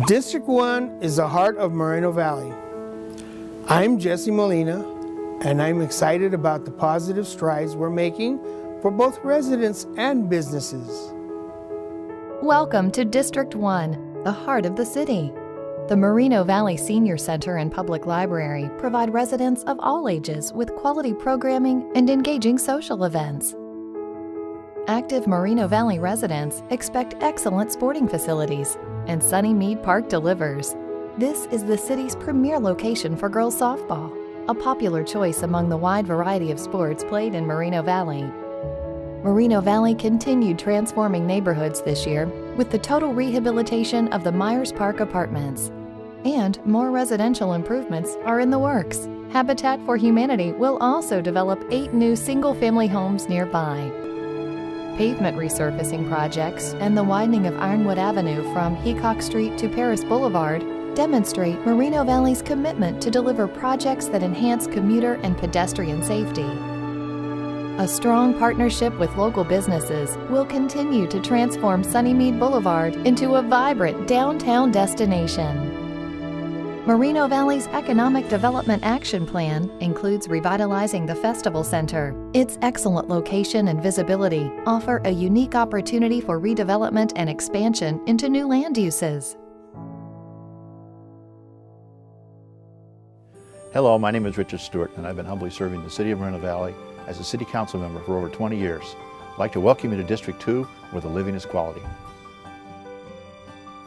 District 1 is the heart of Moreno Valley. I'm Jesse Molina, and I'm excited about the positive strides we're making for both residents and businesses. Welcome to District 1, the heart of the city. The Moreno Valley Senior Center and Public Library provide residents of all ages with quality programming and engaging social events. Active Moreno Valley residents expect excellent sporting facilities, and Sunny Mead Park delivers. This is the city's premier location for girls softball, a popular choice among the wide variety of sports played in Moreno Valley. Moreno Valley continued transforming neighborhoods this year with the total rehabilitation of the Myers Park apartments. And more residential improvements are in the works. Habitat for Humanity will also develop 8 new single-family homes nearby. Pavement resurfacing projects and the widening of Ironwood Avenue from Heacock Street to Paris Boulevard demonstrate Moreno Valley's commitment to deliver projects that enhance commuter and pedestrian safety. A strong partnership with local businesses will continue to transform Sunnymead Boulevard into a vibrant downtown destination. Moreno Valley's Economic Development Action Plan includes revitalizing the Festival Center. Its excellent location and visibility offer a unique opportunity for redevelopment and expansion into new land uses. Hello, my name is Richard Stewart, and I've been humbly serving the City of Moreno Valley as a City Council member for over 20 years. I'd like to welcome you to District 2, where the living is quality.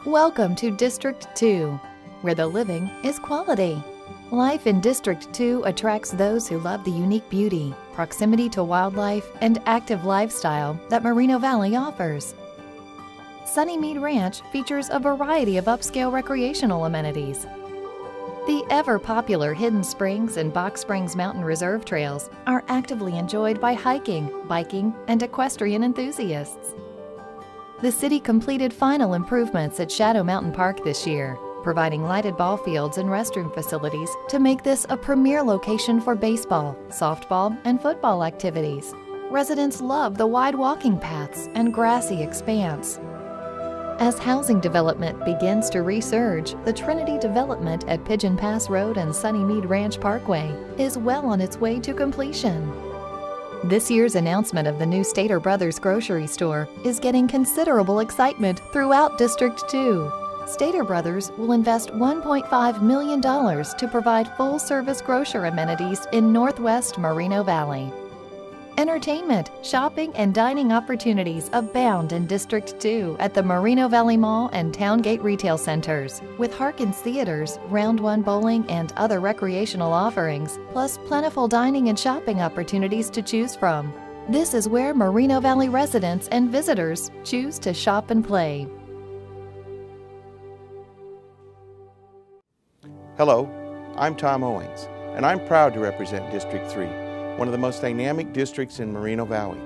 Welcome to District 2, where the living is quality. Life in District 2 attracts those who love the unique beauty, proximity to wildlife, and active lifestyle that Moreno Valley offers. Sunnymead Ranch features a variety of upscale recreational amenities. The ever-popular Hidden Springs and Box Springs Mountain Reserve trails are actively enjoyed by hiking, biking, and equestrian enthusiasts. The city completed final improvements at Shadow Mountain Park this year, providing lighted ball fields and restroom facilities to make this a premier location for baseball, softball, and football activities. Residents love the wide walking paths and grassy expanse. As housing development begins to resurge, the Trinity development at Pigeon Pass Road and Sunnymead Ranch Parkway is well on its way to completion. This year's announcement of the new Stater Brothers grocery store is getting considerable excitement throughout District 2. Stater Brothers will invest $1.5 million to provide full-service grocer amenities in Northwest Moreno Valley. Entertainment, shopping, and dining opportunities abound in District 2 at the Moreno Valley Mall and Towngate retail centers, with Harkins Theaters, Round 1 bowling, and other recreational offerings, plus plentiful dining and shopping opportunities to choose from. This is where Moreno Valley residents and visitors choose to shop and play. Hello, I'm Tom Owings, and I'm proud to represent District 3, one of the most dynamic districts in Moreno Valley.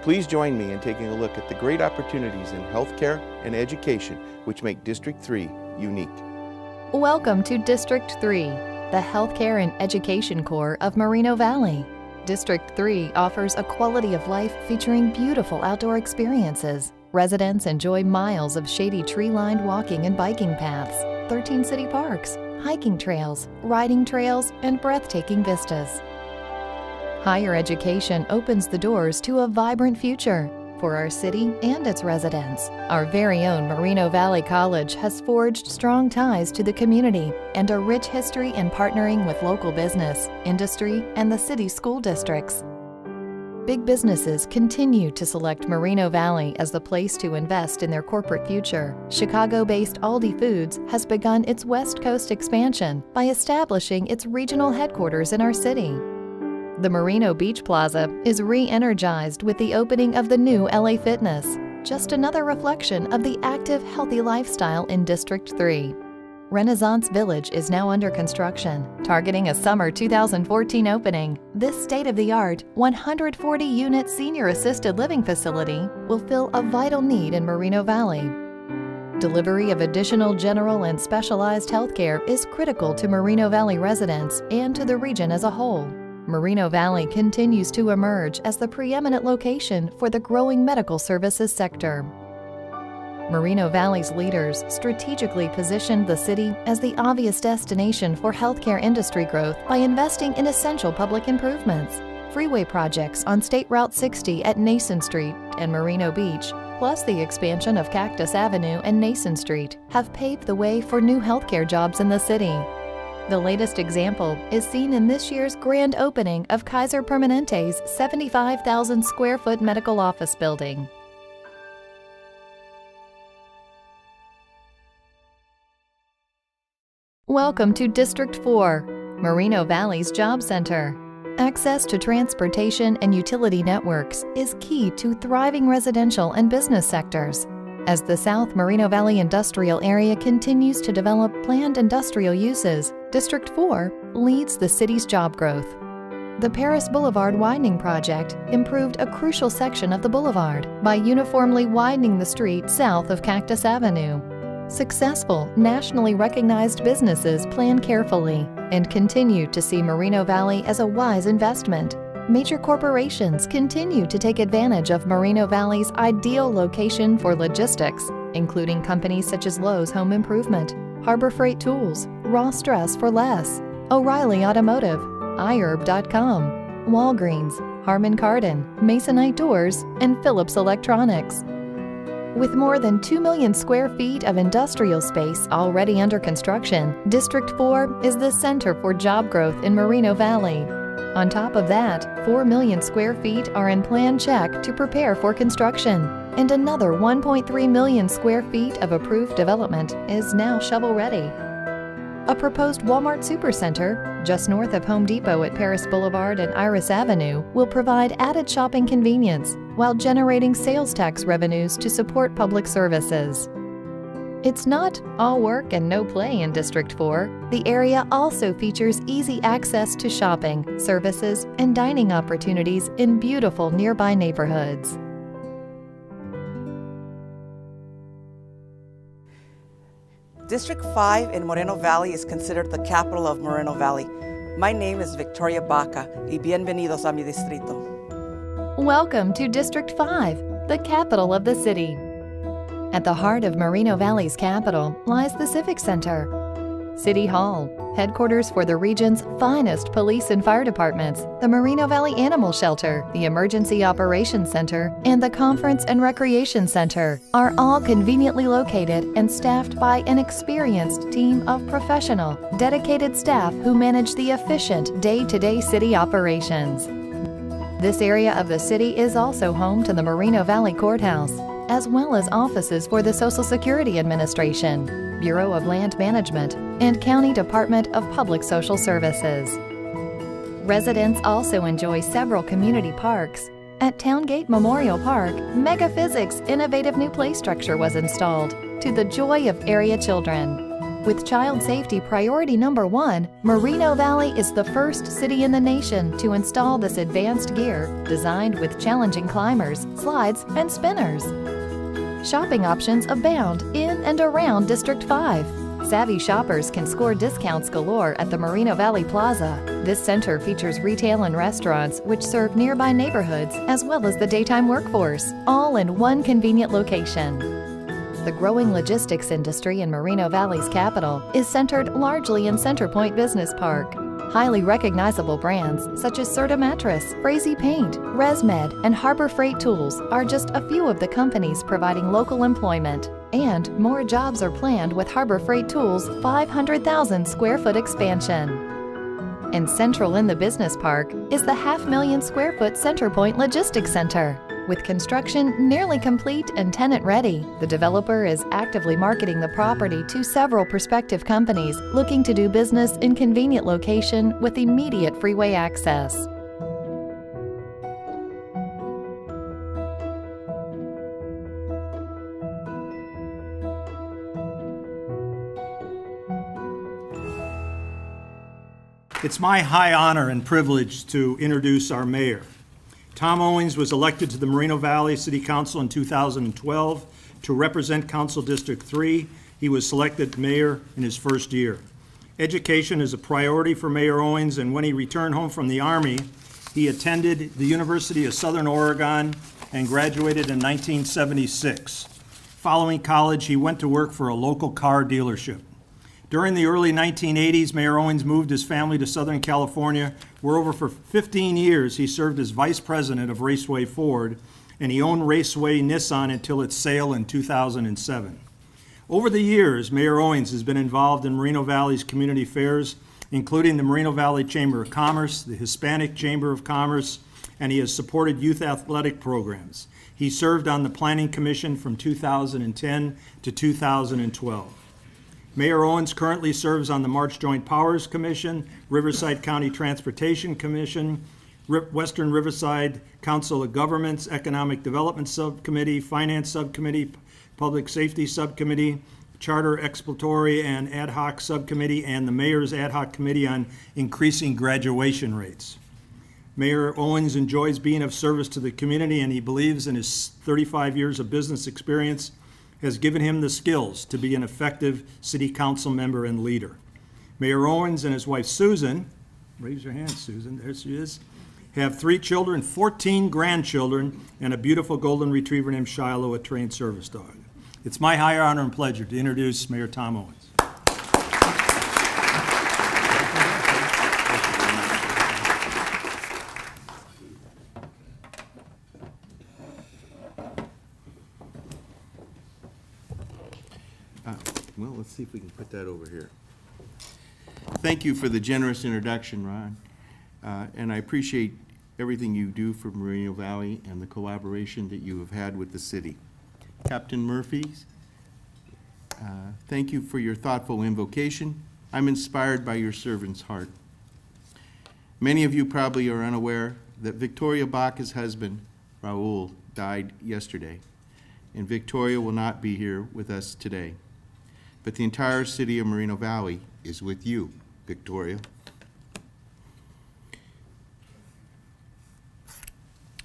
Please join me in taking a look at the great opportunities in healthcare and education which make District 3 unique. Welcome to District 3, the healthcare and education core of Moreno Valley. District 3 offers a quality of life featuring beautiful outdoor experiences. Residents enjoy miles of shady tree-lined walking and biking paths, 13 city parks, hiking trails, riding trails, and breathtaking vistas. Higher education opens the doors to a vibrant future for our city and its residents. Our very own Moreno Valley College has forged strong ties to the community and a rich history in partnering with local business, industry, and the city's school districts. Big businesses continue to select Moreno Valley as the place to invest in their corporate future. Chicago-based Aldi Foods has begun its West Coast expansion by establishing its regional headquarters in our city. The Moreno Beach Plaza is re-energized with the opening of the new LA Fitness, just another reflection of the active, healthy lifestyle in District 3. Renaissance Village is now under construction, targeting a summer 2014 opening. This state-of-the-art, 140-unit senior assisted living facility will fill a vital need in Moreno Valley. Delivery of additional general and specialized healthcare is critical to Moreno Valley residents and to the region as a whole. Moreno Valley continues to emerge as the preeminent location for the growing medical services sector. Moreno Valley's leaders strategically positioned the city as the obvious destination for healthcare industry growth by investing in essential public improvements. Freeway projects on State Route 60 at Nason Street and Moreno Beach, plus the expansion of Cactus Avenue and Nason Street, have paved the way for new healthcare jobs in the city. The latest example is seen in this year's grand opening of Kaiser Permanente's 75,000 square foot medical office building. Welcome to District 4, Moreno Valley's Job Center. Access to transportation and utility networks is key to thriving residential and business sectors. As the South Moreno Valley industrial area continues to develop planned industrial uses, District 4 leads the city's job growth. The Paris Boulevard Widening Project improved a crucial section of the boulevard by uniformly widening the street south of Cactus Avenue. Successful, nationally recognized businesses plan carefully and continue to see Moreno Valley as a wise investment. Major corporations continue to take advantage of Moreno Valley's ideal location for logistics, including companies such as Lowe's Home Improvement, Harbor Freight Tools, Ross Dress for Less, O'Reilly Automotive, iHerb.com, Walgreens, Harman Kardon, Masonite Doors, and Phillips Electronics. With more than 2 million square feet of industrial space already under construction, District 4 is the center for job growth in Moreno Valley. On top of that, 4 million square feet are in plan check to prepare for construction, and another 1.3 million square feet of approved development is now shovel-ready. A proposed Walmart Supercenter, just north of Home Depot at Paris Boulevard and Iris Avenue, will provide added shopping convenience while generating sales tax revenues to support public services. It's not all work and no play in District 4. The area also features easy access to shopping, services, and dining opportunities in beautiful nearby neighborhoods. District 5 in Moreno Valley is considered the capital of Moreno Valley. My name is Victoria Baca y bienvenidos a mi distrito. Welcome to District 5, the capital of the city. At the heart of Moreno Valley's capital lies the Civic Center, City Hall, headquarters for the region's finest police and fire departments, the Moreno Valley Animal Shelter, the Emergency Operations Center, and the Conference and Recreation Center are all conveniently located and staffed by an experienced team of professional, dedicated staff who manage the efficient day-to-day city operations. This area of the city is also home to the Moreno Valley Courthouse, as well as offices for the Social Security Administration, Bureau of Land Management, and County Department of Public Social Services. Residents also enjoy several community parks. At Towngate Memorial Park, Megaphysics' innovative new play structure was installed to the joy of area children. With child safety priority number 1, Moreno Valley is the first city in the nation to install this advanced gear designed with challenging climbers, slides, and spinners. Shopping options abound in and around District 5. Savvy shoppers can score discounts galore at the Moreno Valley Plaza. This center features retail and restaurants which serve nearby neighborhoods as well as the daytime workforce, all in one convenient location. The growing logistics industry in Moreno Valley's capital is centered largely in Centerpoint Business Park. Highly recognizable brands such as Serta Mattress, Frazee Paint, ResMed, and Harbor Freight Tools are just a few of the companies providing local employment. And more jobs are planned with Harbor Freight Tools' 500,000 square foot expansion. And central in the business park is the 500,000 square foot Centerpoint Logistics Center. With construction nearly complete and tenant-ready, the developer is actively marketing the property to several prospective companies looking to do business in convenient location with immediate freeway access. It's my high honor and privilege to introduce our mayor. Tom Owings was elected to the Moreno Valley City Council in 2012 to represent Council District 3. He was selected mayor in his first year. Education is a priority for Mayor Owings, and when he returned home from the Army, he attended the University of Southern Oregon and graduated in 1976. Following college, he went to work for a local car dealership. During the early 1980s, Mayor Owens moved his family to Southern California, where over for 15 years he served as vice president of Raceway Ford, and he owned Raceway Nissan until its sale in 2007. Over the years, Mayor Owens has been involved in Moreno Valley's community affairs, including the Moreno Valley Chamber of Commerce, the Hispanic Chamber of Commerce, and he has supported youth athletic programs. He served on the Planning Commission from 2010 to 2012. Mayor Owens currently serves on the March Joint Powers Commission, Riverside County Transportation Commission, Western Riverside Council of Governments, Economic Development Subcommittee, Finance Subcommittee, Public Safety Subcommittee, Charter Exploratory and Ad Hoc Subcommittee, and the Mayor's Ad Hoc Committee on Increasing Graduation Rates. Mayor Owens enjoys being of service to the community, and he believes in his 35 years of business experience has given him the skills to be an effective city council member and leader. Mayor Owens and his wife Susan, raise your hand, Susan, there she is, have 3 children, 14 grandchildren, and a beautiful golden retriever named Shiloh, a trained service dog. It's my high honor and pleasure to introduce Mayor Tom Owens. Well, let's see if we can put that over here. Thank you for the generous introduction, Ron. And I appreciate everything you do for Moreno Valley and the collaboration that you have had with the city. Captain Murphy, thank you for your thoughtful invocation. I'm inspired by your servant's heart. Many of you probably are unaware that Victoria Baca's husband, Raul, died yesterday, and Victoria will not be here with us today. But the entire city of Moreno Valley is with you, Victoria.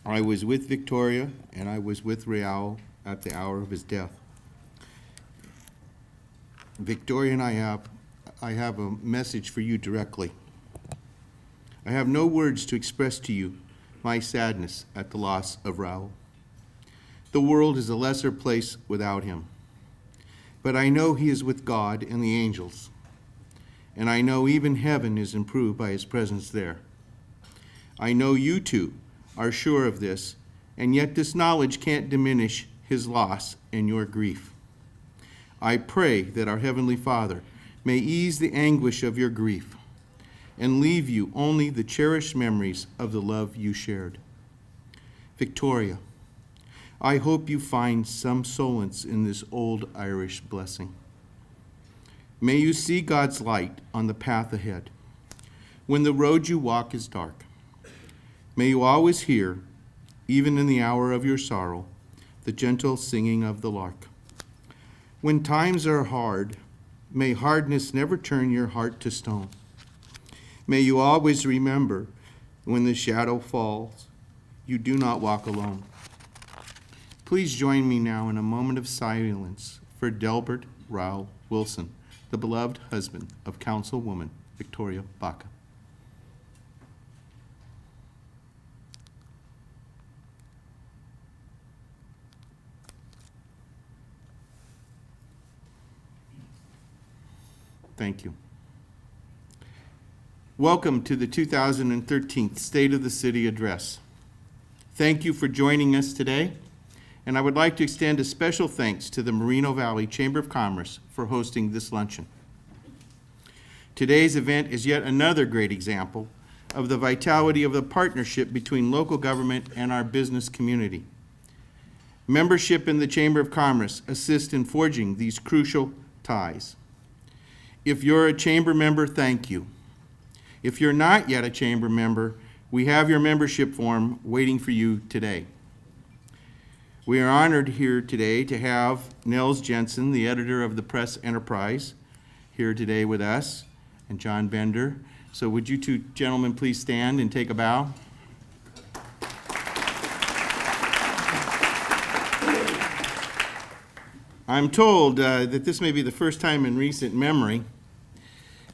I was with Victoria, and I was with Raul at the hour of his death. Victoria and I have a message for you directly. I have no words to express to you my sadness at the loss of Raul. The world is a lesser place without him. But I know he is with God and the angels, and I know even heaven is improved by his presence there. I know you too are sure of this, and yet this knowledge can't diminish his loss and your grief. I pray that our Heavenly Father may ease the anguish of your grief and leave you only the cherished memories of the love you shared. Victoria, I hope you find some solace in this old Irish blessing. May you see God's light on the path ahead when the road you walk is dark. May you always hear, even in the hour of your sorrow, the gentle singing of the lark. When times are hard, may hardness never turn your heart to stone. May you always remember, when the shadow falls, you do not walk alone. Please join me now in a moment of silence for Delbert Raul Wilson, the beloved husband of Councilwoman Victoria Baca. Thank you. Welcome to the 2013 State of the City Address. Thank you for joining us today, and I would like to extend a special thanks to the Moreno Valley Chamber of Commerce for hosting this luncheon. Today's event is yet another great example of the vitality of the partnership between local government and our business community. Membership in the Chamber of Commerce assists in forging these crucial ties. If you're a chamber member, thank you. If you're not yet a chamber member, we have your membership form waiting for you today. We are honored here today to have Nels Jensen, the editor of the Press Enterprise, here today with us, and John Bender. So would you two gentlemen please stand and take a bow? I'm told that this may be the first time in recent memory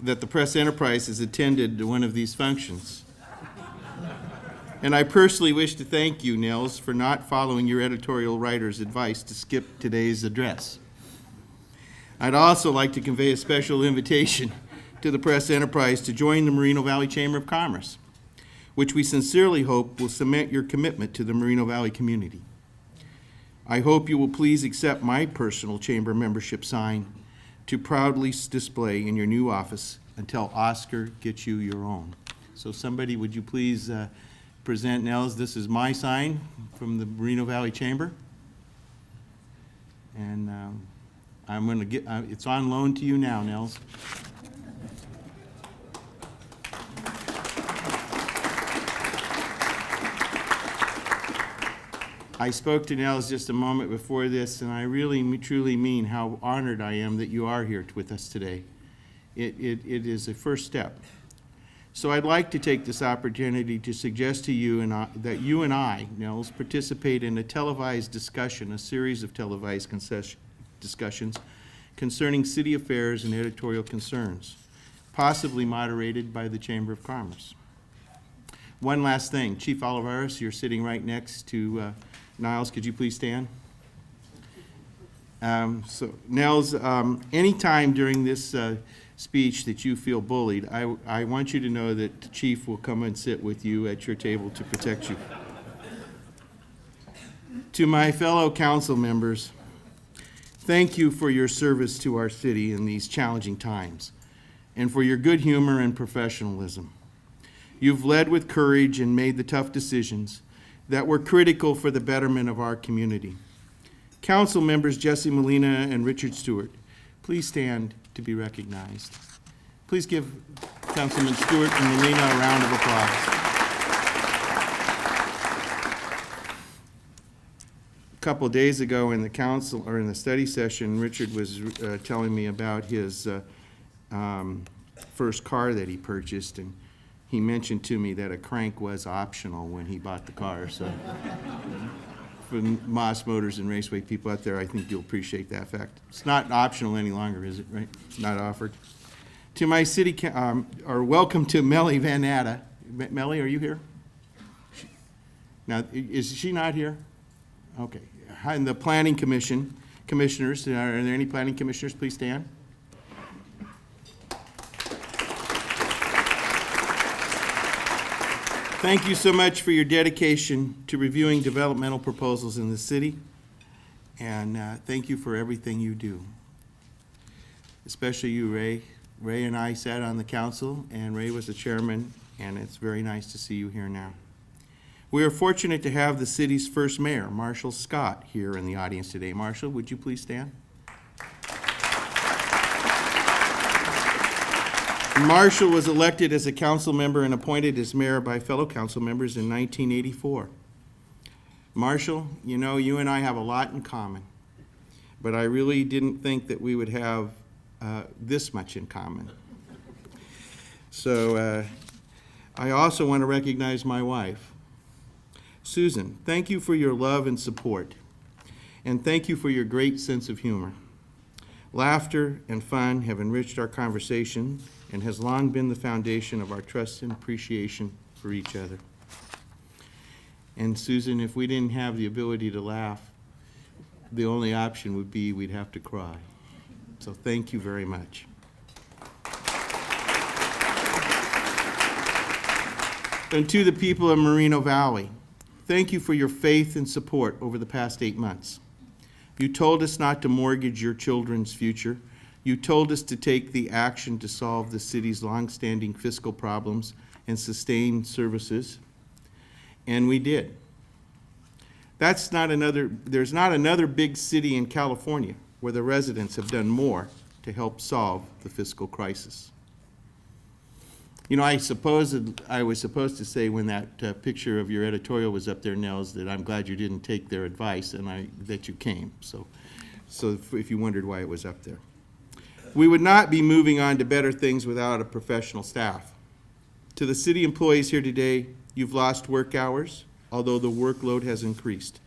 that the Press Enterprise has attended one of these functions. And I personally wish to thank you, Nels, for not following your editorial writer's advice to skip today's address. I'd also like to convey a special invitation to the press enterprise to join the Moreno Valley Chamber of Commerce, which we sincerely hope will cement your commitment to the Moreno Valley community. I hope you will please accept my personal chamber membership sign to proudly display in your new office until Oscar gets you your own. So somebody, would you please present Nels? This is my sign from the Moreno Valley Chamber. And I'm going to get, it's on loan to you now, Nels. I spoke to Nels just a moment before this, and I really truly mean how honored I am that you are here with us today. It is a first step. So I'd like to take this opportunity to suggest to you that you and I, Nels, participate in a televised discussion, a series of televised discussions concerning city affairs and editorial concerns, possibly moderated by the Chamber of Commerce. One last thing, Chief Olivares, you're sitting right next to Niles. Could you please stand? So, Nels, anytime during this speech that you feel bullied, I want you to know that the chief will come and sit with you at your table to protect you. To my fellow council members, thank you for your service to our city in these challenging times and for your good humor and professionalism. You've led with courage and made the tough decisions that were critical for the betterment of our community. Council members Jesse Molina and Richard Stewart, please stand to be recognized. Please give Councilman Stewart and Molina a round of applause. A couple of days ago in the council, or in the study session, Richard was telling me about his first car that he purchased, and he mentioned to me that a crank was optional when he bought the car. So for Moss Motors and Raceway people out there, I think you'll appreciate that fact. It's not optional any longer, is it, right? It's not offered. To my city, or welcome to Melly Van Natta. Melly, are you here? Now, is she not here? Okay. And the Planning Commission, commissioners, are there any planning commissioners? Please stand. Thank you so much for your dedication to reviewing developmental proposals in the city, and thank you for everything you do. Especially you, Ray. Ray and I sat on the council, and Ray was the chairman, and it's very nice to see you here now. We are fortunate to have the city's first mayor, Marshall Scott, here in the audience today. Marshall, would you please stand? Marshall was elected as a council member and appointed as mayor by fellow council members in 1984. Marshall, you know, you and I have a lot in common, but I really didn't think that we would have this much in common. So I also want to recognize my wife. Susan, thank you for your love and support, and thank you for your great sense of humor. Laughter and fun have enriched our conversation and has long been the foundation of our trust and appreciation for each other. And Susan, if we didn't have the ability to laugh, the only option would be we'd have to cry. So thank you very much. And to the people of Moreno Valley, thank you for your faith and support over the past 8 months. You told us not to mortgage your children's future. You told us to take the action to solve the city's longstanding fiscal problems and sustain services, and we did. There's not another big city in California where the residents have done more to help solve the fiscal crisis. You know, I was supposed to say when that picture of your editorial was up there, Nels, that I'm glad you didn't take their advice and that you came. So if you wondered why it was up there. We would not be moving on to better things without a professional staff. To the city employees here today, you've lost work hours, although the workload has increased.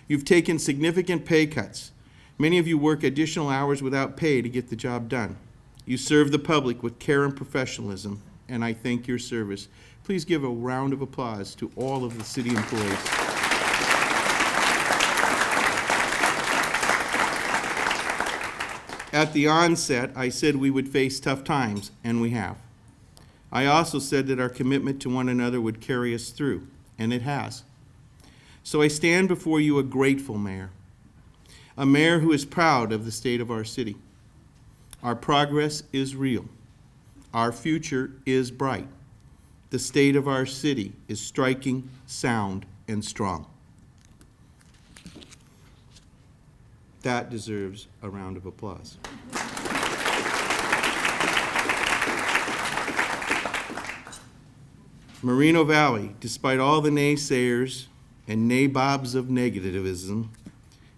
You've taken significant pay cuts. Many of you work additional hours without pay to get the job done. You serve the public with care and professionalism, and I thank your service. Please give a round of applause to all of the city employees. At the onset, I said we would face tough times, and we have. I also said that our commitment to one another would carry us through, and it has. So I stand before you a grateful mayor, a mayor who is proud of the state of our city. Our progress is real. Our future is bright. The state of our city is striking, sound, and strong. That deserves a round of applause. Moreno Valley, despite all the naysayers and nabobs of negativism,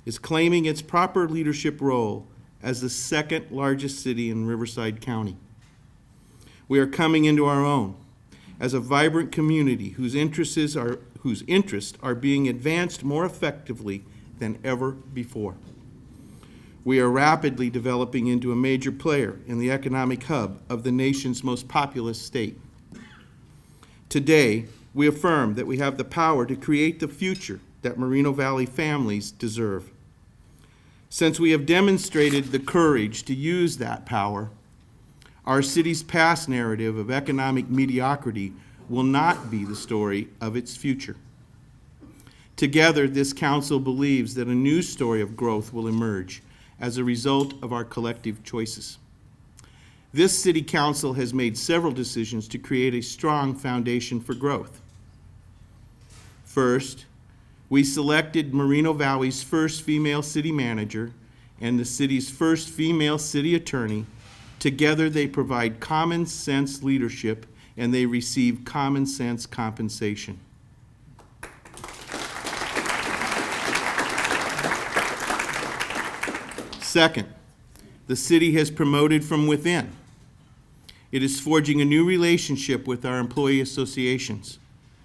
is claiming its proper leadership role as the second largest city in Riverside County. We are coming into our own as a vibrant community whose interests are being advanced more effectively than ever before. We are rapidly developing into a major player in the economic hub of the nation's most populous state. Today, we affirm that we have the power to create the future that Moreno Valley families deserve. Since we have demonstrated the courage to use that power, our city's past narrative of economic mediocrity will not be the story of its future. Together, this council believes that a new story of growth will emerge as a result of our collective choices. This city council has made several decisions to create a strong foundation for growth. First, we selected Moreno Valley's first female city manager and the city's first female city attorney. Together, they provide common sense leadership and they receive common sense compensation. Second, the city has promoted from within. It is forging a new relationship with our employee associations.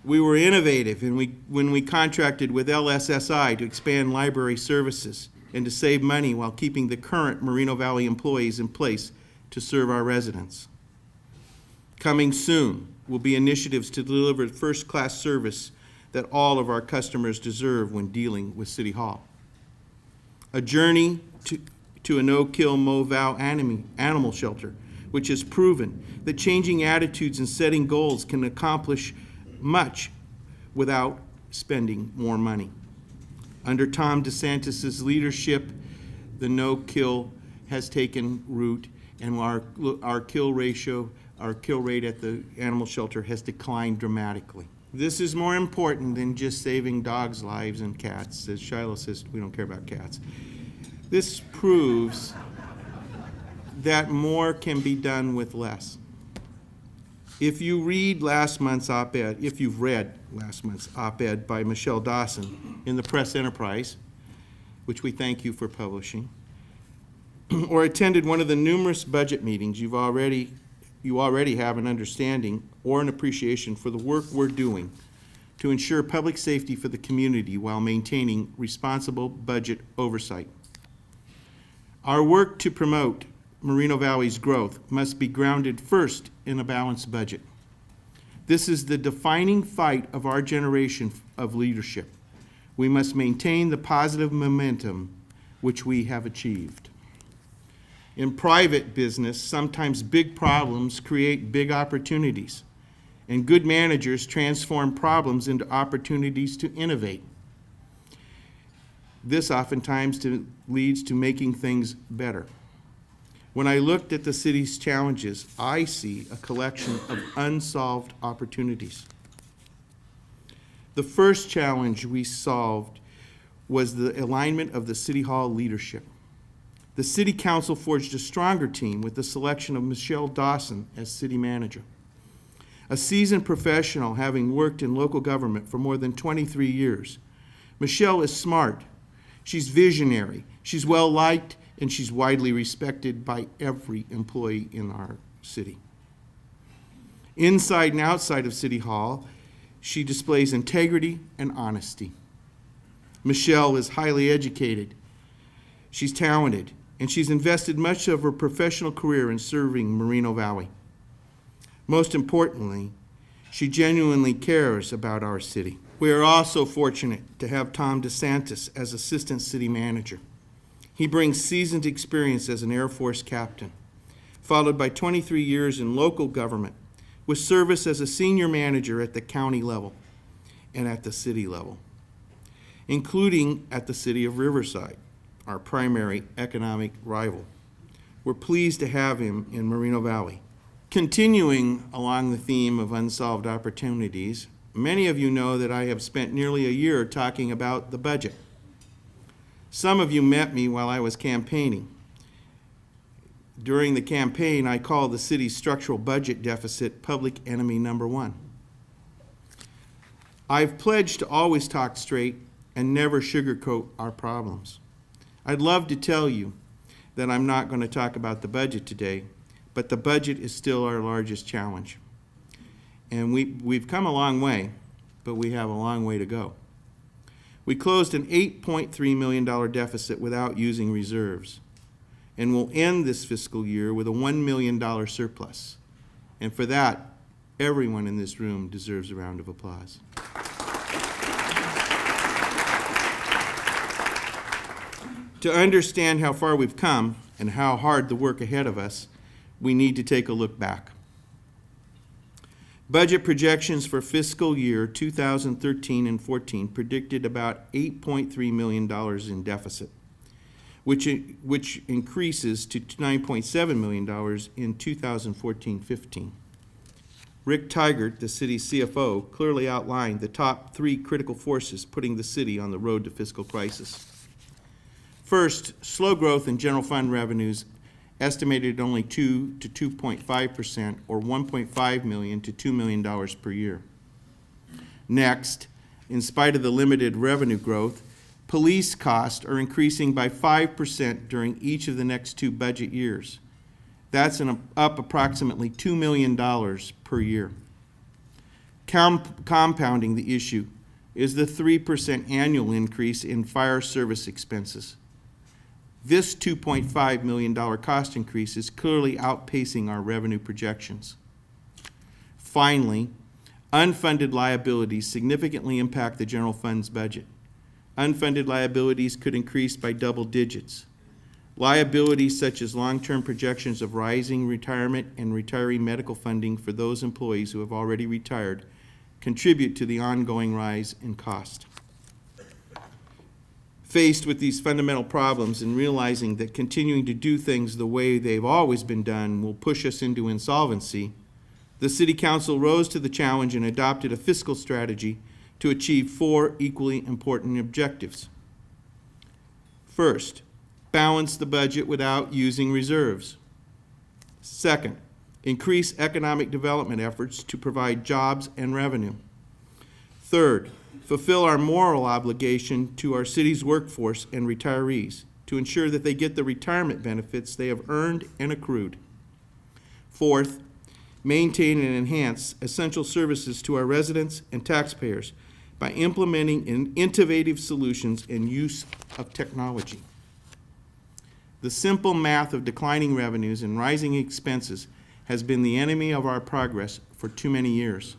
We were innovative when we contracted with LSSI to expand library services and to save money while keeping the current Moreno Valley employees in place to serve our residents. Coming soon will be initiatives to deliver first-class service that all of our customers deserve when dealing with City Hall. A journey to a no-kill Mo-Val animal shelter, which has proven that changing attitudes and setting goals can accomplish much without spending more money. Under Tom DeSantis' leadership, the no-kill has taken root, and our kill rate at the animal shelter has declined dramatically. This is more important than just saving dogs' lives and cats. As Shiloh says, we don't care about cats. This proves that more can be done with less. If you've read last month's op-ed by Michelle Dawson in the Press Enterprise, which we thank you for publishing, or attended one of the numerous budget meetings, you already have an understanding or an appreciation for the work we're doing to ensure public safety for the community while maintaining responsible budget oversight. Our work to promote Moreno Valley's growth must be grounded first in a balanced budget. This is the defining fight of our generation of leadership. We must maintain the positive momentum which we have achieved. In private business, sometimes big problems create big opportunities, and good managers transform problems into opportunities to innovate. This oftentimes leads to making things better. When I looked at the city's challenges, I see a collection of unsolved opportunities. The first challenge we solved was the alignment of the City Hall leadership. The City Council forged a stronger team with the selection of Michelle Dawson as city manager. A seasoned professional having worked in local government for more than 23 years, Michelle is smart, she's visionary, she's well-liked, and she's widely respected by every employee in our city. Inside and outside of City Hall, she displays integrity and honesty. Michelle is highly educated, she's talented, and she's invested much of her professional career in serving Moreno Valley. Most importantly, she genuinely cares about our city. We are also fortunate to have Tom DeSantis as Assistant City Manager. He brings seasoned experience as an Air Force captain, followed by 23 years in local government, with service as a senior manager at the county level and at the city level, including at the city of Riverside, our primary economic rival. We're pleased to have him in Moreno Valley. Continuing along the theme of unsolved opportunities, many of you know that I have spent nearly a year talking about the budget. Some of you met me while I was campaigning. During the campaign, I called the city's structural budget deficit public enemy number one. I've pledged to always talk straight and never sugarcoat our problems. I'd love to tell you that I'm not going to talk about the budget today, but the budget is still our largest challenge. And we've come a long way, but we have a long way to go. We closed an $8.3 million deficit without using reserves, and we'll end this fiscal year with a $1 million surplus. And for that, everyone in this room deserves a round of applause. To understand how far we've come and how hard the work ahead of us, we need to take a look back. Budget projections for fiscal year 2013 and 14 predicted about $8.3 million in deficit, which increases to $9.7 million in 2014-15. Rick Tygart, the city's CFO, clearly outlined the top three critical forces putting the city on the road to fiscal crisis. First, slow growth in general fund revenues, estimated at only 2 to 2.5%, or $1.5 million to $2 million per year. Next, in spite of the limited revenue growth, police costs are increasing by 5% during each of the next two budget years. That's up approximately $2 million per year. Compounding the issue is the 3% annual increase in fire service expenses. This $2.5 million cost increase is clearly outpacing our revenue projections. Finally, unfunded liabilities significantly impact the general fund's budget. Unfunded liabilities could increase by double digits. Liabilities such as long-term projections of rising retirement and retiree medical funding for those employees who have already retired contribute to the ongoing rise in cost. Faced with these fundamental problems and realizing that continuing to do things the way they've always been done will push us into insolvency, the City Council rose to the challenge and adopted a fiscal strategy to achieve four equally important objectives. First, balance the budget without using reserves. Second, increase economic development efforts to provide jobs and revenue. Third, fulfill our moral obligation to our city's workforce and retirees to ensure that they get the retirement benefits they have earned and accrued. Fourth, maintain and enhance essential services to our residents and taxpayers by implementing innovative solutions and use of technology. The simple math of declining revenues and rising expenses has been the enemy of our progress for too many years.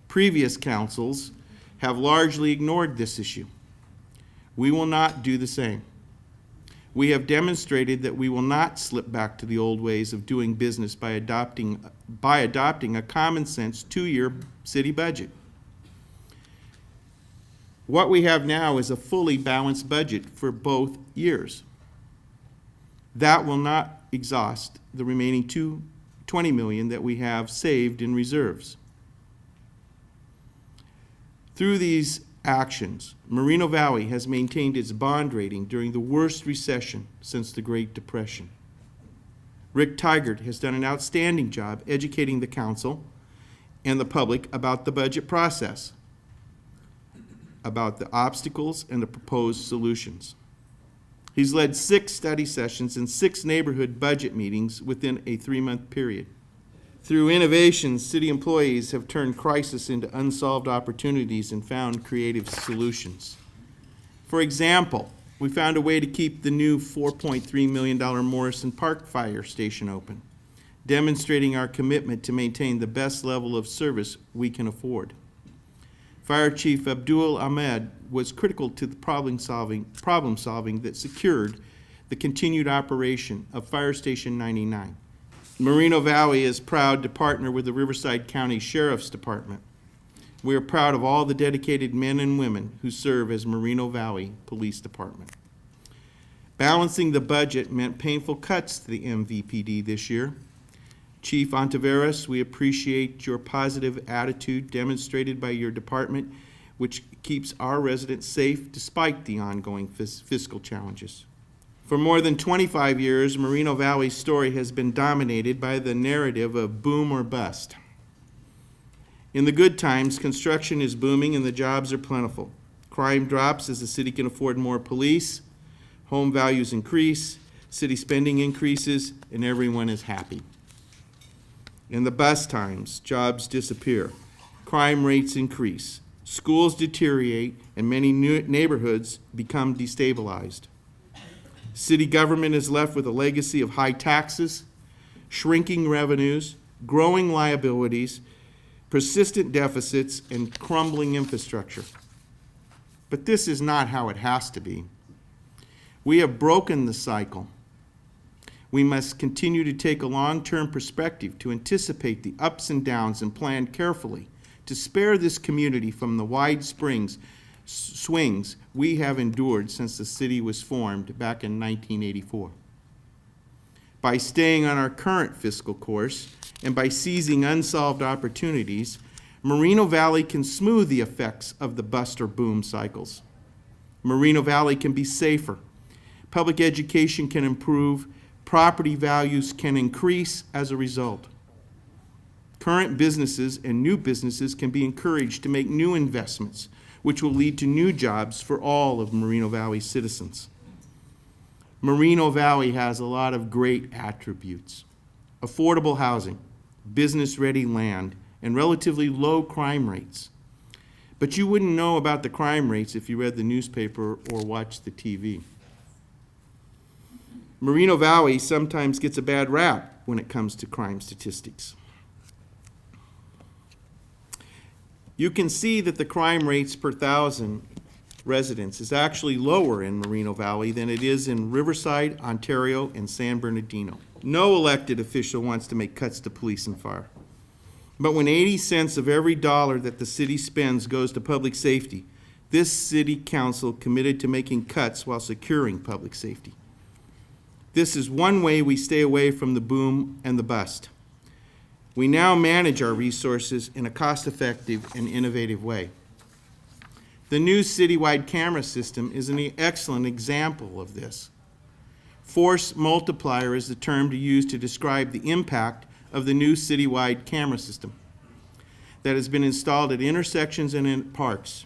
Previous councils have largely ignored this issue. We will not do the same. We have demonstrated that we will not slip back to the old ways of doing business by adopting a common sense 2-year city budget. What we have now is a fully balanced budget for both years. That will not exhaust the remaining $20 million that we have saved in reserves. Through these actions, Moreno Valley has maintained its bond rating during the worst recession since the Great Depression. Rick Tygart has done an outstanding job educating the council and the public about the budget process, about the obstacles and the proposed solutions. He's led 6 study sessions and 6 neighborhood budget meetings within a 3-month period. Through innovation, city employees have turned crisis into unsolved opportunities and found creative solutions. For example, we found a way to keep the new $4.3 million Morrison Park Fire Station open, demonstrating our commitment to maintain the best level of service we can afford. Fire Chief Abdul Ahmed was critical to the problem solving that secured the continued operation of Fire Station 99. Moreno Valley is proud to partner with the Riverside County Sheriff's Department. We are proud of all the dedicated men and women who serve as Moreno Valley Police Department. Balancing the budget meant painful cuts to the MVPD this year. Chief Ontiveros, we appreciate your positive attitude demonstrated by your department, which keeps our residents safe despite the ongoing fiscal challenges. For more than 25 years, Moreno Valley's story has been dominated by the narrative of boom or bust. In the good times, construction is booming and the jobs are plentiful. Crime drops as the city can afford more police, home values increase, city spending increases, and everyone is happy. In the bust times, jobs disappear, crime rates increase, schools deteriorate, and many new neighborhoods become destabilized. City government is left with a legacy of high taxes, shrinking revenues, growing liabilities, persistent deficits, and crumbling infrastructure. But this is not how it has to be. We have broken the cycle. We must continue to take a long-term perspective to anticipate the ups and downs and plan carefully to spare this community from the wide swings we have endured since the city was formed back in 1984. By staying on our current fiscal course and by seizing unsolved opportunities, Moreno Valley can smooth the effects of the bust or boom cycles. Moreno Valley can be safer. Public education can improve. Property values can increase as a result. Current businesses and new businesses can be encouraged to make new investments, which will lead to new jobs for all of Moreno Valley citizens. Moreno Valley has a lot of great attributes: affordable housing, business-ready land, and relatively low crime rates. But you wouldn't know about the crime rates if you read the newspaper or watched the TV. Moreno Valley sometimes gets a bad rap when it comes to crime statistics. You can see that the crime rates per 1,000 residents is actually lower in Moreno Valley than it is in Riverside, Ontario, and San Bernardino. No elected official wants to make cuts to police and fire. But when 80 cents of every dollar that the city spends goes to public safety, this city council committed to making cuts while securing public safety. This is one way we stay away from the boom and the bust. We now manage our resources in a cost-effective and innovative way. The new citywide camera system is an excellent example of this. Force multiplier is the term to use to describe the impact of the new citywide camera system that has been installed at intersections and in parks.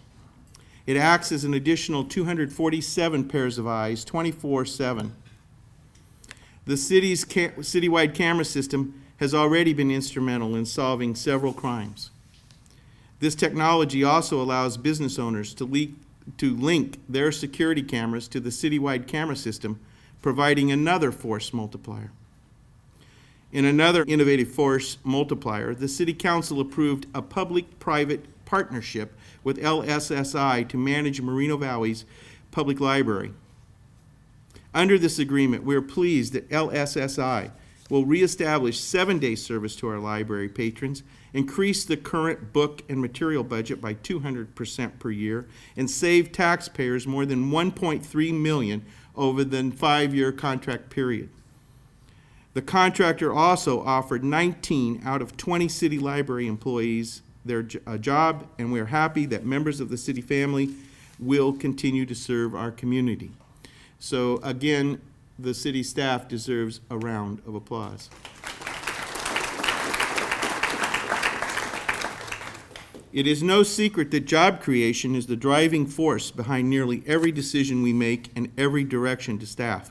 It acts as an additional 247 pairs of eyes, 24/7. The city's citywide camera system has already been instrumental in solving several crimes. This technology also allows business owners to link their security cameras to the citywide camera system, providing another force multiplier. In another innovative force multiplier, the City Council approved a public-private partnership with LSSI to manage Moreno Valley's public library. Under this agreement, we are pleased that LSSI will reestablish 7-day service to our library patrons, increase the current book and material budget by 200% per year, and save taxpayers more than $1.3 million over the 5-year contract period. The contractor also offered 19 out of 20 city library employees a job, and we are happy that members of the city family will continue to serve our community. So again, the city staff deserves a round of applause. It is no secret that job creation is the driving force behind nearly every decision we make and every direction to staff.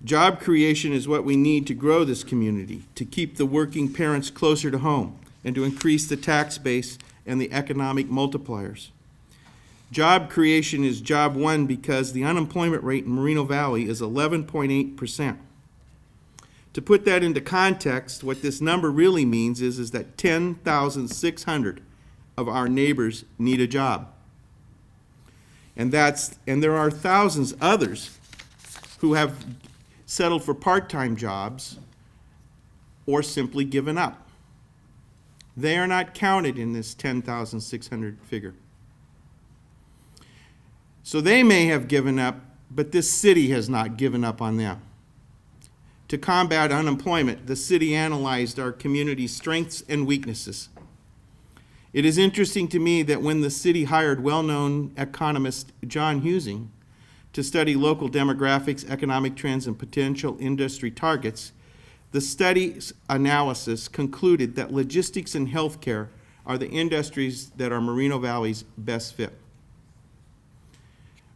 Job creation is what we need to grow this community, to keep the working parents closer to home, and to increase the tax base and the economic multipliers. Job creation is job one because the unemployment rate in Moreno Valley is 11.8%. To put that into context, what this number really means is that 10,600 of our neighbors need a job. And there are thousands others who have settled for part-time jobs or simply given up. They are not counted in this 10,600 figure. So they may have given up, but this city has not given up on them. To combat unemployment, the city analyzed our community's strengths and weaknesses. It is interesting to me that when the city hired well-known economist John Husing to study local demographics, economic trends, and potential industry targets, the study's analysis concluded that logistics and healthcare are the industries that are Moreno Valley's best fit.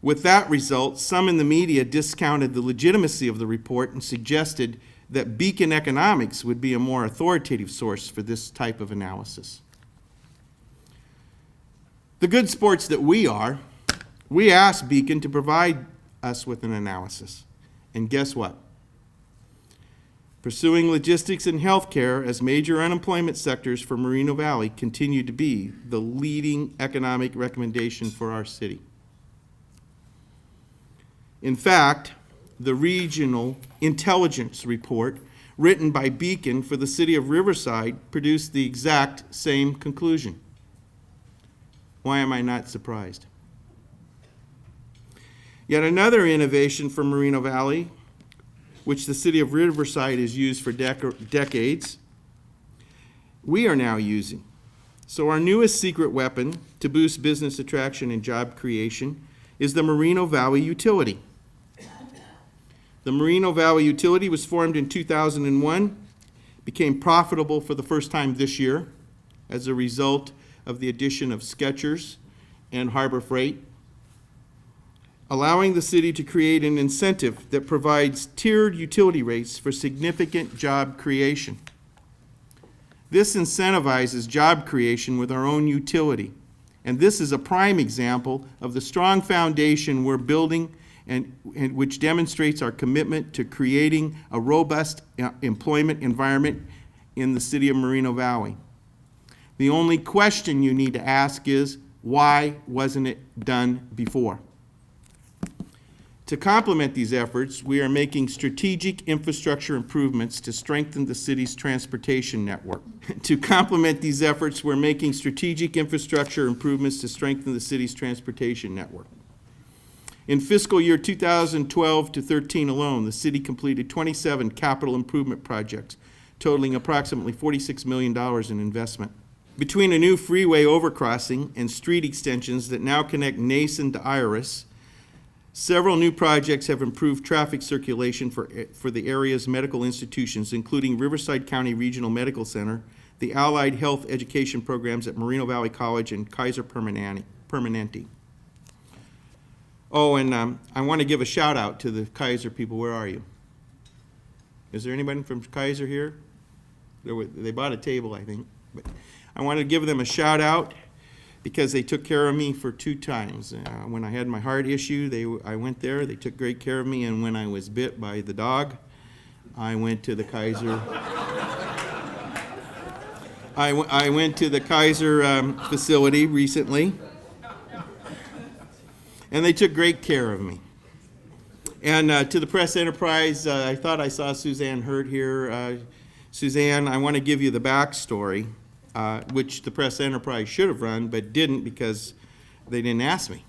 With that result, some in the media discounted the legitimacy of the report and suggested that Beacon Economics would be a more authoritative source for this type of analysis. The good sports that we are, we asked Beacon to provide us with an analysis. And guess what? Pursuing logistics and healthcare as major unemployment sectors for Moreno Valley continue to be the leading economic recommendation for our city. In fact, the regional intelligence report written by Beacon for the city of Riverside produced the exact same conclusion. Why am I not surprised? Yet another innovation for Moreno Valley, which the city of Riverside has used for decades, we are now using. So our newest secret weapon to boost business attraction and job creation is the Moreno Valley Utility. The Moreno Valley Utility was formed in 2001, became profitable for the first time this year as a result of the addition of Skechers and Harbor Freight, allowing the city to create an incentive that provides tiered utility rates for significant job creation. This incentivizes job creation with our own utility, and this is a prime example of the strong foundation we're building and which demonstrates our commitment to creating a robust employment environment in the city of Moreno Valley. The only question you need to ask is, why wasn't it done before? To complement these efforts, we are making strategic infrastructure improvements to strengthen the city's transportation network. To complement these efforts, we're making strategic infrastructure improvements to strengthen the city's transportation network. In fiscal year 2012 to 13 alone, the city completed 27 capital improvement projects, totaling approximately $46 million in investment. Between a new freeway overcrossing and street extensions that now connect Nason to Iris, several new projects have improved traffic circulation for the area's medical institutions, including Riverside County Regional Medical Center, the Allied Health Education programs at Moreno Valley College and Kaiser Permanente. Oh, and I want to give a shout out to the Kaiser people. Where are you? Is there anybody from Kaiser here? They bought a table, I think. But I want to give them a shout out because they took care of me for 2 times. When I had my heart issue, I went there. They took great care of me. And when I was bit by the dog, I went to the Kaiser. I went to the Kaiser facility recently. And they took great care of me. And to the press enterprise, I thought I saw Suzanne Hurt here. Suzanne, I want to give you the backstory, which the press enterprise should have run, but didn't because they didn't ask me.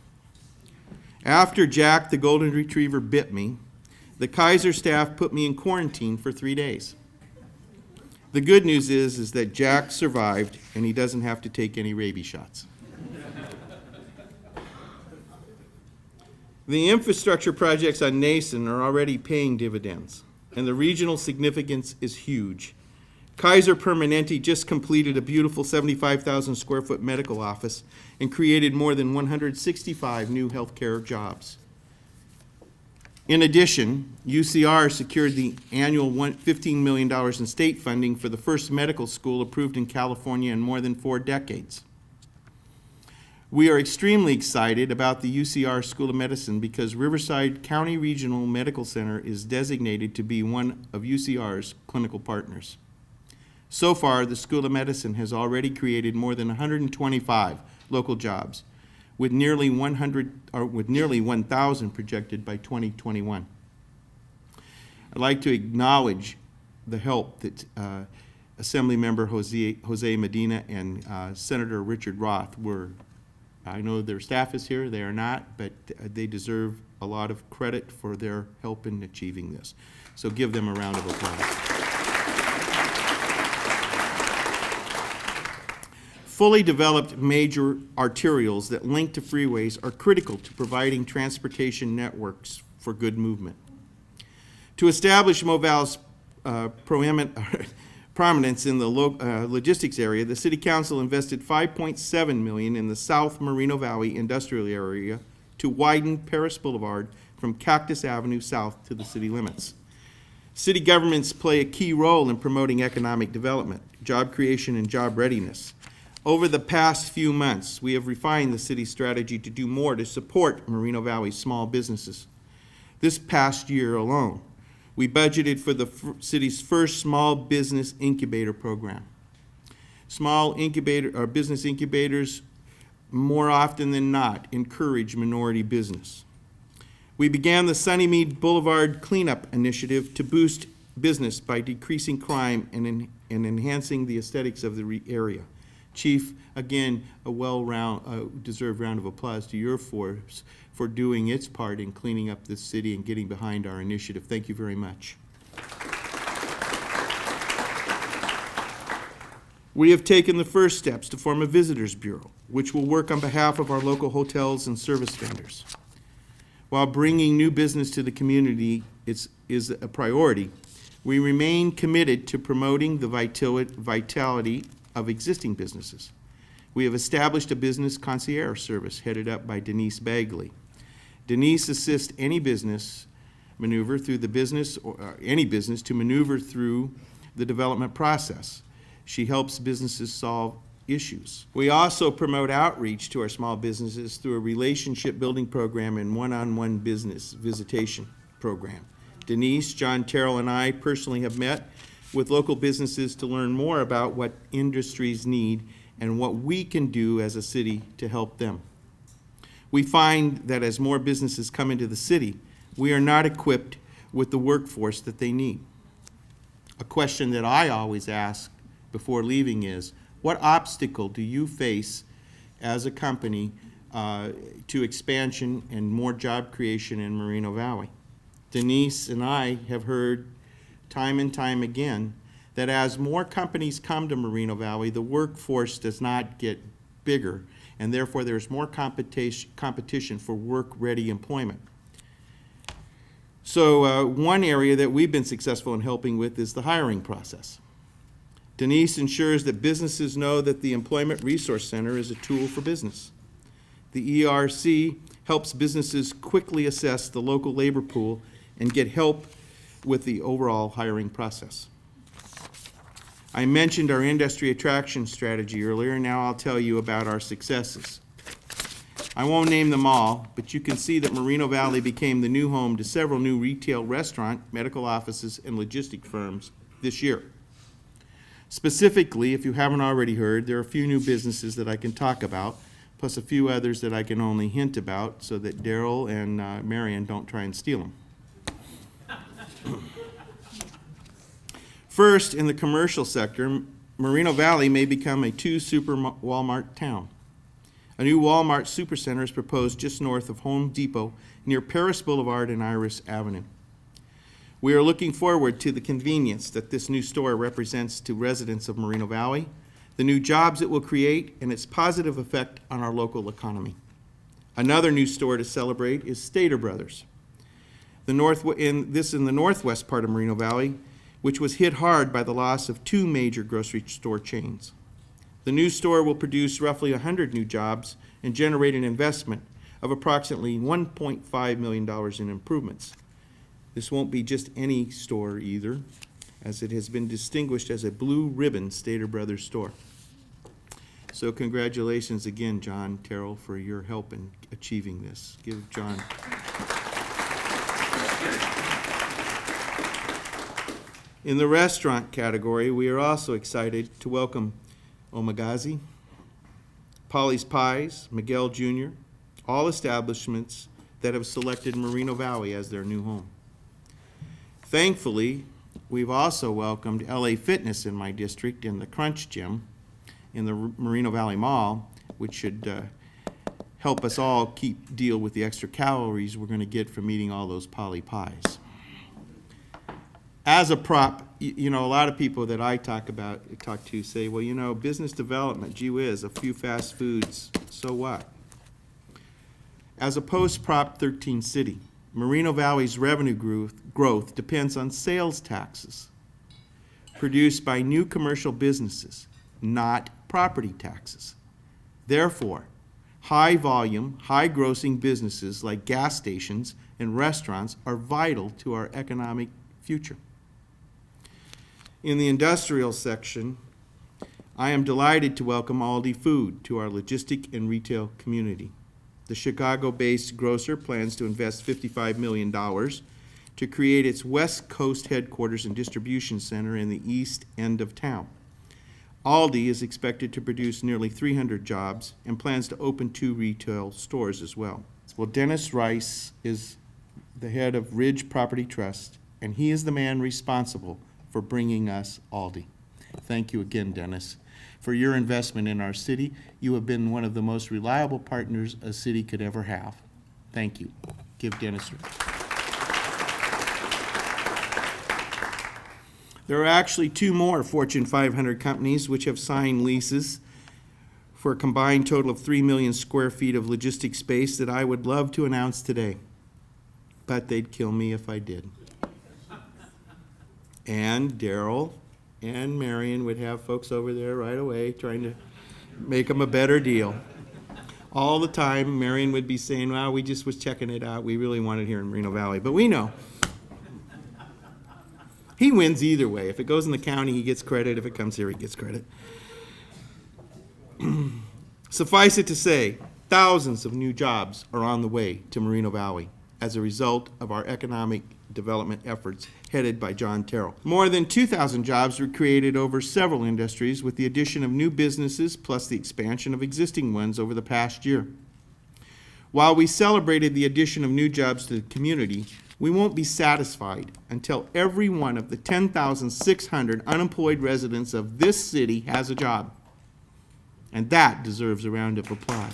After Jack, the golden retriever, bit me, the Kaiser staff put me in quarantine for 3 days. The good news is that Jack survived, and he doesn't have to take any rabies shots. The infrastructure projects on Nason are already paying dividends, and the regional significance is huge. Kaiser Permanente just completed a beautiful 75,000 square foot medical office and created more than 165 new healthcare jobs. In addition, UCR secured the annual $15 million in state funding for the first medical school approved in California in more than 4 decades. We are extremely excited about the UCR School of Medicine because Riverside County Regional Medical Center is designated to be one of UCR's clinical partners. So far, the School of Medicine has already created more than 125 local jobs, with nearly 1,000 projected by 2021. I'd like to acknowledge the help that Assemblymember Jose Medina and Senator Richard Roth were. I know their staff is here, they are not, but they deserve a lot of credit for their help in achieving this. So give them a round of applause. Fully developed major arterials that link to freeways are critical to providing transportation networks for good movement. To establish Moval's prominence in the logistics area, the City Council invested $5.7 million in the South Moreno Valley industrial area to widen Paris Boulevard from Cactus Avenue south to the city limits. City governments play a key role in promoting economic development, job creation, and job readiness. Over the past few months, we have refined the city's strategy to do more to support Moreno Valley's small businesses. This past year alone, we budgeted for the city's first small business incubator program. Small business incubators, more often than not, encourage minority business. We began the Sunnymead Boulevard Cleanup Initiative to boost business by decreasing crime and enhancing the aesthetics of the area. Chief, again, a deserved round of applause to your force for doing its part in cleaning up this city and getting behind our initiative. Thank you very much. We have taken the first steps to form a visitors bureau, which will work on behalf of our local hotels and service vendors. While bringing new business to the community is a priority, we remain committed to promoting the vitality of existing businesses. We have established a business concierge service headed up by Denise Bagley. Denise assists any business maneuver through the business or any business to maneuver through the development process. She helps businesses solve issues. We also promote outreach to our small businesses through a relationship building program and one-on-one business visitation program. Denise, John Terrell, and I personally have met with local businesses to learn more about what industries need and what we can do as a city to help them. We find that as more businesses come into the city, we are not equipped with the workforce that they need. A question that I always ask before leaving is, what obstacle do you face as a company to expansion and more job creation in Moreno Valley? Denise and I have heard time and time again that as more companies come to Moreno Valley, the workforce does not get bigger, and therefore there's more competition for work-ready employment. So one area that we've been successful in helping with is the hiring process. Denise ensures that businesses know that the Employment Resource Center is a tool for business. The ERC helps businesses quickly assess the local labor pool and get help with the overall hiring process. I mentioned our industry attraction strategy earlier, and now I'll tell you about our successes. I won't name them all, but you can see that Moreno Valley became the new home to several new retail, restaurant, medical offices, and logistic firms this year. Specifically, if you haven't already heard, there are a few new businesses that I can talk about, plus a few others that I can only hint about so that Daryl and Marion don't try and steal them. First, in the commercial sector, Moreno Valley may become a two-super Walmart town. A new Walmart supercenter is proposed just north of Home Depot near Paris Boulevard and Iris Avenue. We are looking forward to the convenience that this new store represents to residents of Moreno Valley, the new jobs it will create, and its positive effect on our local economy. Another new store to celebrate is Stater Brothers. In the northwest part of Moreno Valley, which was hit hard by the loss of two major grocery store chains. The new store will produce roughly 100 new jobs and generate an investment of approximately $1.5 million in improvements. This won't be just any store either, as it has been distinguished as a blue ribbon Stater Brothers store. So congratulations again, John Terrell, for your help in achieving this. Give John. In the restaurant category, we are also excited to welcome Omagazi, Polly's Pies, Miguel Jr., all establishments that have selected Moreno Valley as their new home. Thankfully, we've also welcomed LA Fitness in my district in the Crunch Gym in the Moreno Valley Mall, which should help us all deal with the extra calories we're going to get from eating all those Polly Pies. As a prop, you know, a lot of people that I talk to say, well, you know, business development, gee whiz, a few fast foods, so what? As a post-Prop 13 city, Moreno Valley's revenue growth depends on sales taxes produced by new commercial businesses, not property taxes. Therefore, high-volume, high-grossing businesses like gas stations and restaurants are vital to our economic future. In the industrial section, I am delighted to welcome Aldi Food to our logistic and retail community. The Chicago-based grocer plans to invest $55 million to create its West Coast headquarters and distribution center in the east end of town. Aldi is expected to produce nearly 300 jobs and plans to open 2 retail stores as well. Well, Dennis Rice is the head of Ridge Property Trust, and he is the man responsible for bringing us Aldi. Thank you again, Dennis, for your investment in our city. You have been one of the most reliable partners a city could ever have. Thank you. Give Dennis. There are actually 2 more Fortune 500 companies which have signed leases for a combined total of 3 million square feet of logistics space that I would love to announce today, but they'd kill me if I did. And Daryl and Marion would have folks over there right away trying to make them a better deal. All the time, Marion would be saying, well, we just was checking it out. We really want it here in Moreno Valley. But we know. He wins either way. If it goes in the county, he gets credit. If it comes here, he gets credit. Suffice it to say, thousands of new jobs are on the way to Moreno Valley as a result of our economic development efforts headed by John Terrell. More than 2,000 jobs were created over several industries with the addition of new businesses plus the expansion of existing ones over the past year. While we celebrated the addition of new jobs to the community, we won't be satisfied until every one of the 10,600 unemployed residents of this city has a job. And that deserves a round of applause.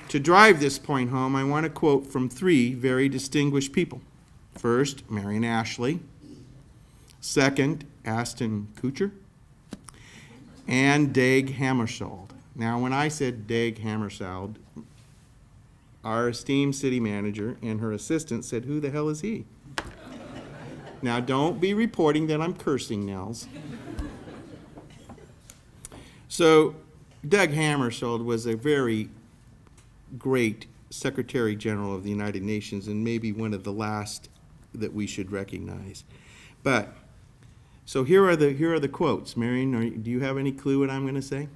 To drive this point home, I want to quote from 3 very distinguished people. First, Marion Ashley. Second, Ashton Kutcher. And Dag Hammarskjöld. Now, when I said Dag Hammarskjöld, our esteemed city manager and her assistant said, who the hell is he? Now, don't be reporting that I'm cursing, Nels. So, Dag Hammarskjöld was a very great Secretary General of the United Nations and maybe one of the last that we should recognize. But, so here are the quotes. Marion, do you have any clue what I'm going to say?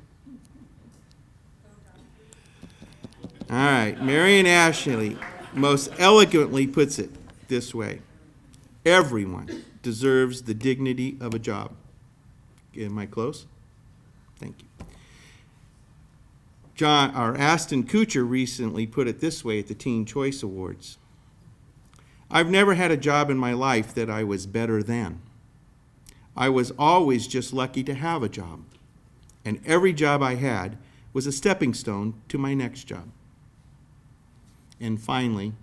All right, Marion Ashley most eloquently puts it this way. Everyone deserves the dignity of a job. Am I close? Thank you. Ashton Kutcher recently put it this way at the Teen Choice Awards. I've never had a job in my life that I was better than. I was always just lucky to have a job. And every job I had was a stepping stone to my next job. And finally,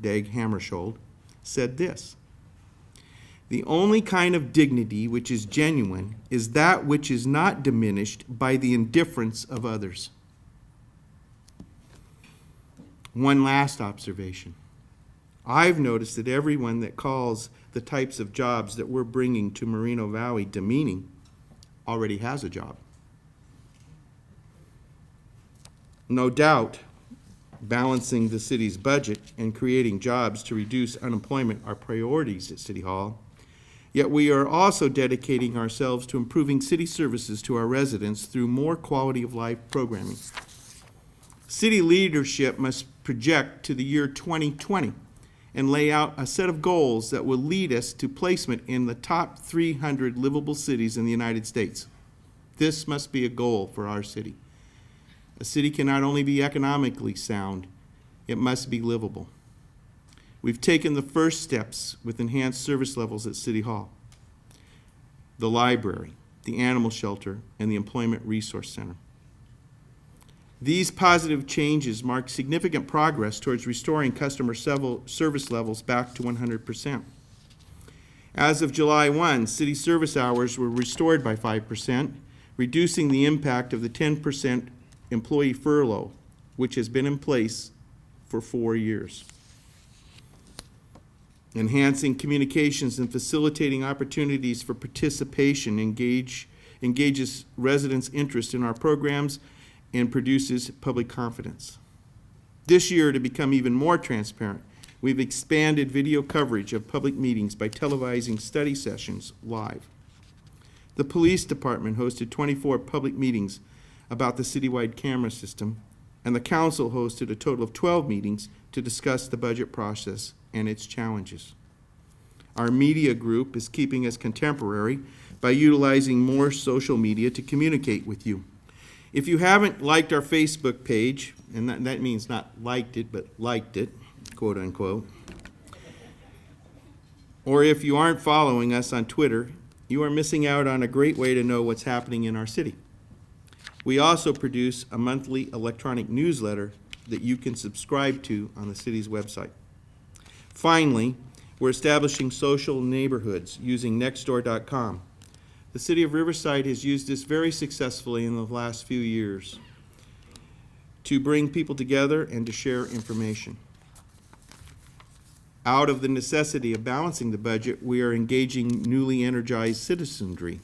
Dag Hammarskjöld said this. The only kind of dignity which is genuine is that which is not diminished by the indifference of others. One last observation. I've noticed that everyone that calls the types of jobs that we're bringing to Moreno Valley demeaning already has a job. No doubt, balancing the city's budget and creating jobs to reduce unemployment are priorities at City Hall, Yet we are also dedicating ourselves to improving city services to our residents through more quality of life programming. City leadership must project to the year 2020 and lay out a set of goals that will lead us to placement in the top 300 livable cities in the United States. This must be a goal for our city. A city can not only be economically sound, it must be livable. We've taken the first steps with enhanced service levels at City Hall, the library, the animal shelter, and the Employment Resource Center. These positive changes mark significant progress towards restoring customer service levels back to 100%. As of July 1, city service hours were restored by 5%, reducing the impact of the 10% employee furlough, which has been in place for 4 years. Enhancing communications and facilitating opportunities for participation engages residents' interest in our programs and produces public confidence. This year, to become even more transparent, we've expanded video coverage of public meetings by televising study sessions live. The police department hosted 24 public meetings about the citywide camera system, and the council hosted a total of 12 meetings to discuss the budget process and its challenges. Our media group is keeping us contemporary by utilizing more social media to communicate with you. If you haven't liked our Facebook page, and that means not liked it, but liked it, quote unquote, or if you aren't following us on Twitter, you are missing out on a great way to know what's happening in our city. We also produce a monthly electronic newsletter that you can subscribe to on the city's website. Finally, we're establishing social neighborhoods using Nextdoor.com. The city of Riverside has used this very successfully in the last few years to bring people together and to share information. Out of the necessity of balancing the budget, we are engaging newly energized citizenry.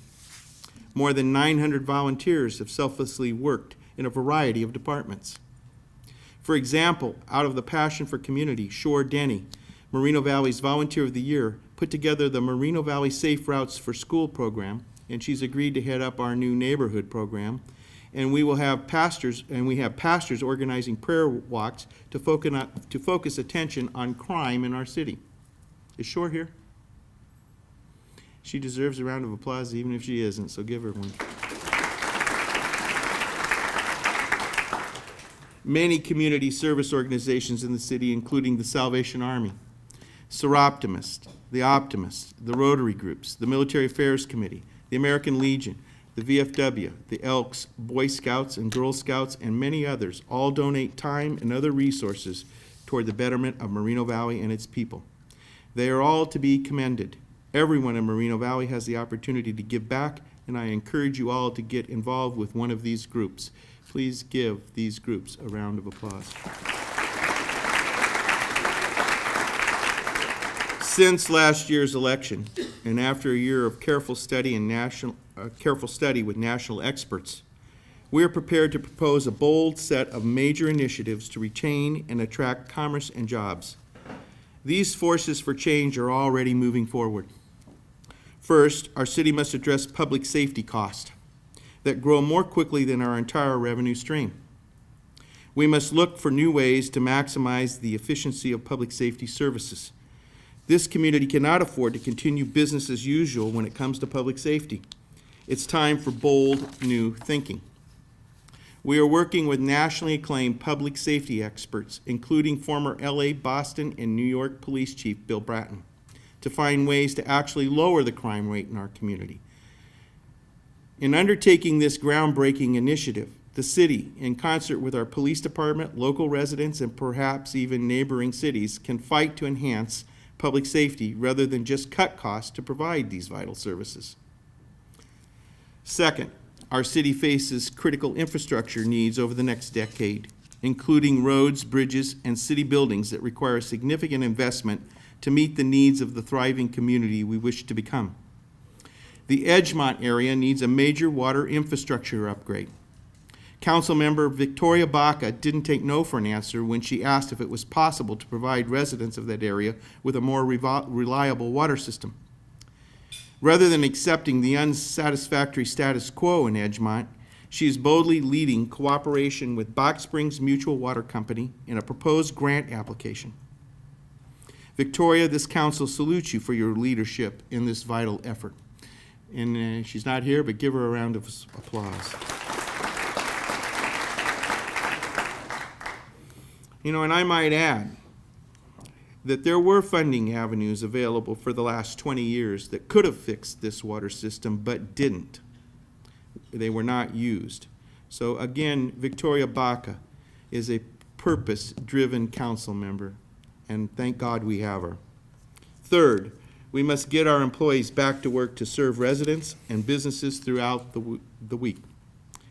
More than 900 volunteers have selflessly worked in a variety of departments. For example, out of the passion for community, Shore Denny, Moreno Valley's Volunteer of the Year, put together the Moreno Valley Safe Routes for School program, and she's agreed to head up our new neighborhood program. And we have pastors organizing prayer walks to focus attention on crime in our city. Is Shore here? She deserves a round of applause even if she isn't, so give her one. Many community service organizations in the city, including the Salvation Army, Seroptimist, the Optimist, the Rotary Groups, the Military Affairs Committee, the American Legion, the VFW, the Elks, Boy Scouts and Girl Scouts, and many others all donate time and other resources toward the betterment of Moreno Valley and its people. They are all to be commended. Everyone in Moreno Valley has the opportunity to give back, and I encourage you all to get involved with one of these groups. Please give these groups a round of applause. Since last year's election, and after a year of careful study with national experts, we are prepared to propose a bold set of major initiatives to retain and attract commerce and jobs. These forces for change are already moving forward. First, our city must address public safety costs that grow more quickly than our entire revenue stream. We must look for new ways to maximize the efficiency of public safety services. This community cannot afford to continue business as usual when it comes to public safety. It's time for bold, new thinking. We are working with nationally acclaimed public safety experts, including former LA, Boston, and New York Police Chief Bill Bratton, to find ways to actually lower the crime rate in our community. In undertaking this groundbreaking initiative, the city, in concert with our police department, local residents, and perhaps even neighboring cities, can fight to enhance public safety rather than just cut costs to provide these vital services. Second, our city faces critical infrastructure needs over the next decade, including roads, bridges, and city buildings that require significant investment to meet the needs of the thriving community we wish to become. The Edgemont area needs a major water infrastructure upgrade. Councilmember Victoria Baca didn't take no for an answer when she asked if it was possible to provide residents of that area with a more reliable water system. Rather than accepting the unsatisfactory status quo in Edgemont, she is boldly leading cooperation with Box Springs Mutual Water Company in a proposed grant application. Victoria, this council salutes you for your leadership in this vital effort. And she's not here, but give her a round of applause. You know, and I might add that there were funding avenues available for the last 20 years that could have fixed this water system, but didn't. They were not used. So again, Victoria Baca is a purpose-driven council member, and thank God we have her. Third, we must get our employees back to work to serve residents and businesses throughout the week.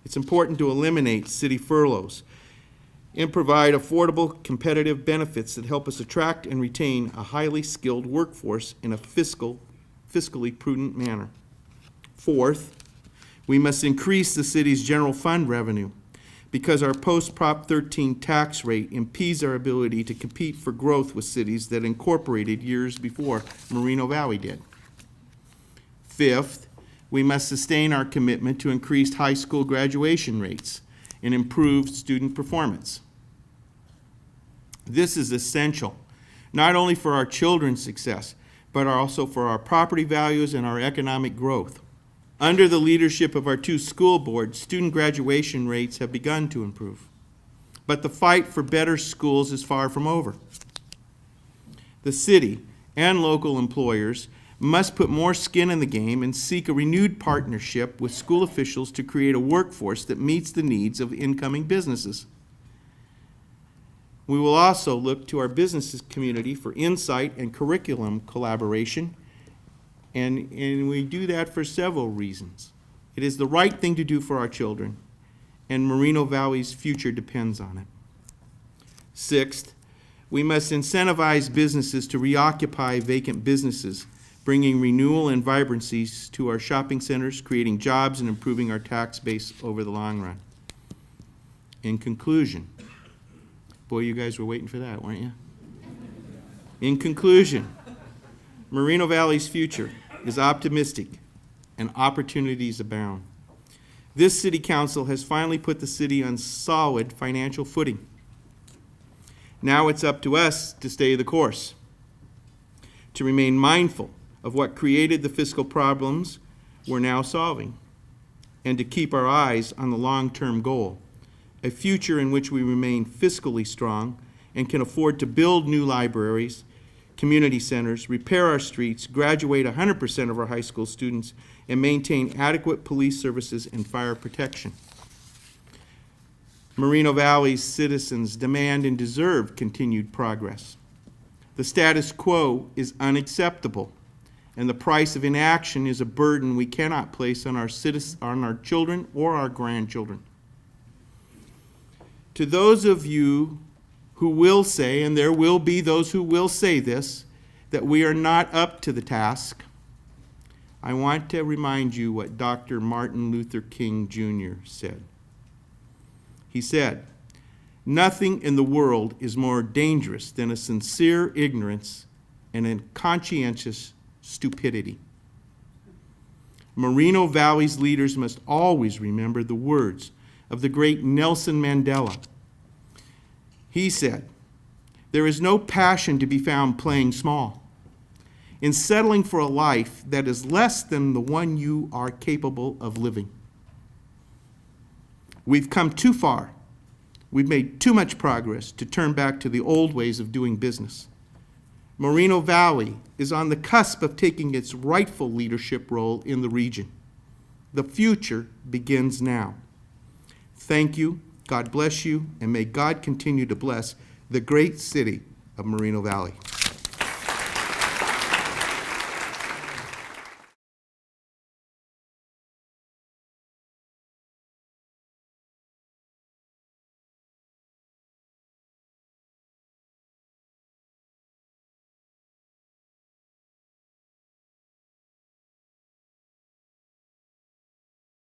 It's important to eliminate city furloughs and provide affordable, competitive benefits that help us attract and retain a highly skilled workforce in a fiscally prudent manner. Fourth, we must increase the city's general fund revenue because our post-Prop 13 tax rate impedes our ability to compete for growth with cities that incorporated years before Moreno Valley did. Fifth, we must sustain our commitment to increased high school graduation rates and improved student performance. This is essential, not only for our children's success, but also for our property values and our economic growth. Under the leadership of our two school boards, student graduation rates have begun to improve. But the fight for better schools is far from over. The city and local employers must put more skin in the game and seek a renewed partnership with school officials to create a workforce that meets the needs of incoming businesses. We will also look to our business community for insight and curriculum collaboration, and we do that for several reasons. It is the right thing to do for our children, and Moreno Valley's future depends on it. Sixth, we must incentivize businesses to reoccupy vacant businesses, bringing renewal and vibrancies to our shopping centers, creating jobs, and improving our tax base over the long run. In conclusion, boy, you guys were waiting for that, weren't you? In conclusion, Moreno Valley's future is optimistic and opportunities abound. This city council has finally put the city on solid financial footing. Now it's up to us to stay the course, to remain mindful of what created the fiscal problems we're now solving, and to keep our eyes on the long-term goal, a future in which we remain fiscally strong and can afford to build new libraries, community centers, repair our streets, graduate 100% of our high school students, and maintain adequate police services and fire protection. Moreno Valley's citizens demand and deserve continued progress. The status quo is unacceptable, and the price of inaction is a burden we cannot place on our children or our grandchildren. To those of you who will say, and there will be those who will say this, that we are not up to the task, I want to remind you what Dr. Martin Luther King Jr. said. He said, "Nothing in the world is more dangerous than a sincere ignorance and a conscientious stupidity." Moreno Valley's leaders must always remember the words of the great Nelson Mandela. He said, "There is no passion to be found playing small, in settling for a life that is less than the one you are capable of living." We've come too far. We've made too much progress to turn back to the old ways of doing business. Moreno Valley is on the cusp of taking its rightful leadership role in the region. The future begins now. Thank you, God bless you, and may God continue to bless the great city of Moreno Valley.